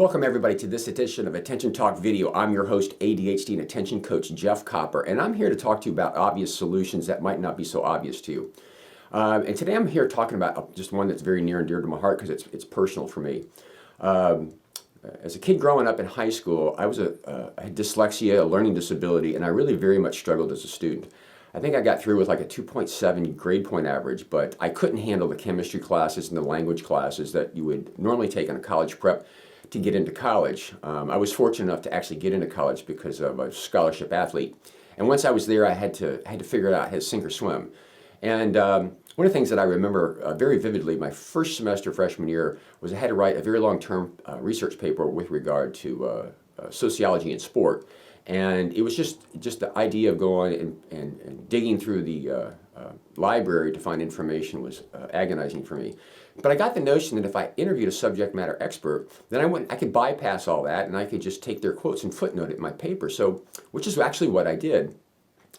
Welcome everybody to this edition of Attention Talk Video. I'm your host, ADHD and Attention Coach Jeff Copper, and I'm here to talk to you about obvious solutions that might not be so obvious to you. And today I'm here talking about just one that's very near and dear to my heart because it's personal for me. As a kid growing up in high school, I had dyslexia, a learning disability, and I really very much struggled as a student. I think I got through with like a 2.7 grade point average, but I couldn't handle the chemistry classes and the language classes that you would normally take in a college prep to get into college. I was fortunate enough to actually get into college because of a scholarship athlete. And once I was there, I had to figure it out, I had to sink or swim. And one of the things that I remember very vividly, my first semester freshman year, was I had to write a very long-term research paper with regard to sociology and sport. And it was just the idea of going and digging through the library to find information was agonizing for me. But I got the notion that if I interviewed a subject matter expert, then I could bypass all that and I could just take their quotes and footnote it in my paper. So, which is actually what I did.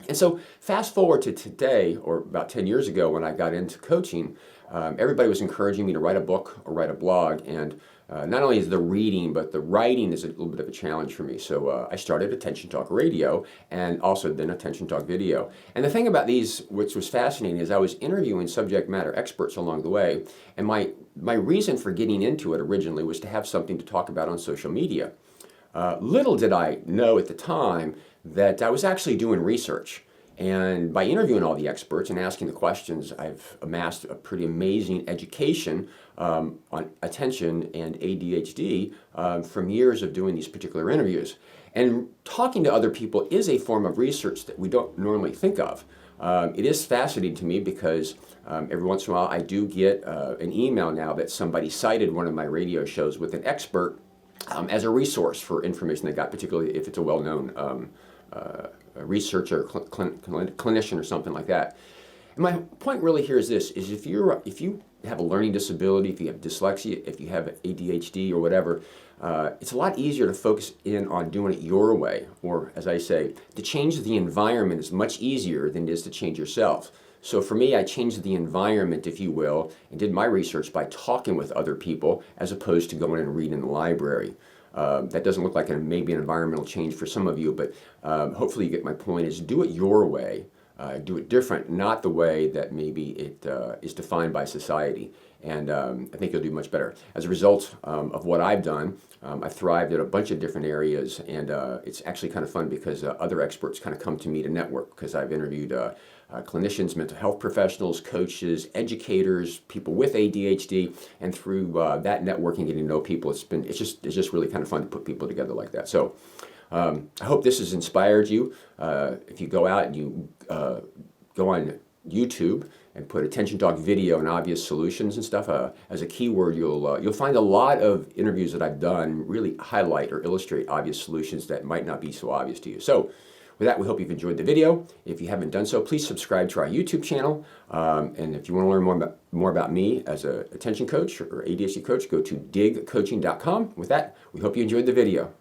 And so fast forward to today, or about 10 years ago when I got into coaching, everybody was encouraging me to write a book or write a blog. And not only is the reading, but the writing is a little bit of a challenge for me. So I started Attention Talk Radio and also then Attention Talk Video. And the thing about these, which was fascinating, is I was interviewing subject matter experts along the way. And my reason for getting into it originally was to have something to talk about on social media. Little did I know at the time that I was actually doing research. And by interviewing all the experts and asking the questions, I've amassed a pretty amazing education on attention and ADHD from years of doing these particular interviews. And talking to other people is a form of research that we don't normally think of. It is fascinating to me because every once in a while I do get an email now that somebody cited one of my radio shows with an expert as a resource for information they got, particularly if it's a well-known researcher, clinician or something like that. And my point really here is this, is if you have a learning disability, if you have dyslexia, if you have ADHD or whatever, it's a lot easier to focus in on doing it your way, or as I say, to change the environment is much easier than it is to change yourself. So for me, I changed the environment, if you will, and did my research by talking with other people as opposed to going and reading in the library. That doesn't look like maybe an environmental change for some of you, but hopefully you get my point, is do it your way. Do it different, not the way that maybe it is defined by society. And I think you'll do much better. As a result of what I've done, I've thrived in a bunch of different areas, and it's actually kind of fun because other experts kind of come to me to network because I've interviewed clinicians, mental health professionals, coaches, educators, people with ADHD, and through that networking, getting to know people, it's just really kind of fun to put people together like that. So I hope this has inspired you. If you go out and you go on YouTube and put Attention Talk Video and obvious solutions and stuff as a keyword, you'll find a lot of interviews that I've done really highlight or illustrate obvious solutions that might not be so obvious to you. So with that, we hope you've enjoyed the video. If you haven't done so, please subscribe to our YouTube channel. And if you want to learn more about me as an attention coach or ADHD coach, go to digcoaching.com. With that, we hope you enjoyed the video.